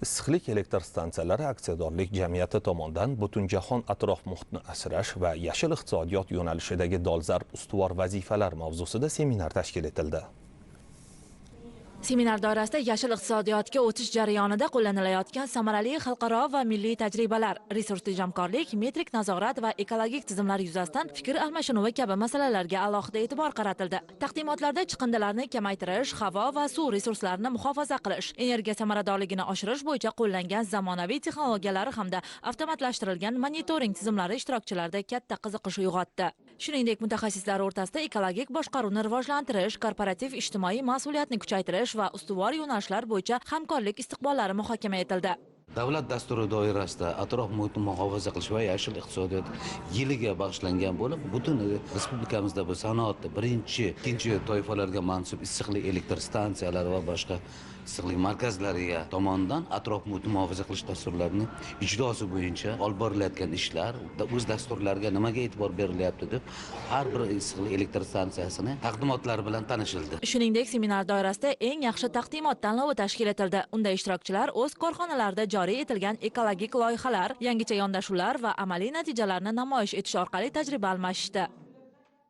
Issiqlik elektr stansiyalari aksiyadorlik jamiyati tomonidan Butunjahon atrof muhitni asrash va yashil iqtisodiyot yo'nalishidagi dolzarb ustuvor vazifalar mavzusida seminar tashkil etildi. Seminar doirasida yashil iqtisodiyotga o'tish jarayonida qo'llanilayotgan samarali xalqaro va milliy tajribalar, resurs tejamkorlik, metrik nazorat va ekologik tizimlar yuzasidan fikr almashinuvi kabi masalalarga alohida e'tibor qaratildi. Taqdimotlarda chiqindilarni kamaytirish, havo va suv resurslarini muhofaza qilish, energiya samaradorligini oshirish bo'yicha qo'llangan zamonaviy texnologiyalar hamda avtomatlashtirilgan monitoring tizimlari ishtirokchilarda katta qiziqish uyg'otdi. Shuningdek, mutaxassislar o'rtasida ekologik boshqaruvni rivojlantirish, korporativ ijtimoiy mas'uliyatni kuchaytirish va ustuvor yo'nalishlar bo'yicha hamkorlik istiqbollari muhokama etildi. Davlat dasturi doirasida atrof muhitni muhofaza qilish va yashil iqtisodiyot yiliga bag'ishlangan bo'lib, butun respublikamizda bu sanoatda birinchi, ikkinchi toifalarga mansub issiqlik elektr stansiyalari va boshqa issiqlik markazlariga tomonidan atrof muhitni muhofaza qilish dasturlarining ijrosi bo'yicha olib borilayotgan ishlar, o'z dasturlariga nimaga e'tibor berilyapti deb har bir issiqlik elektr stansiyasini taqdimotlari bilan tanishildi. Shuningdek, seminar doirasida eng yaxshi taqdimot tanlovi tashkil etildi. Unda ishtirokchilar o'z korxonalarida joriy etilgan ekologik loyihalar, yangicha yondashuvlar va amaliy natijalarni namoyish etish orqali tajriba almashishdi.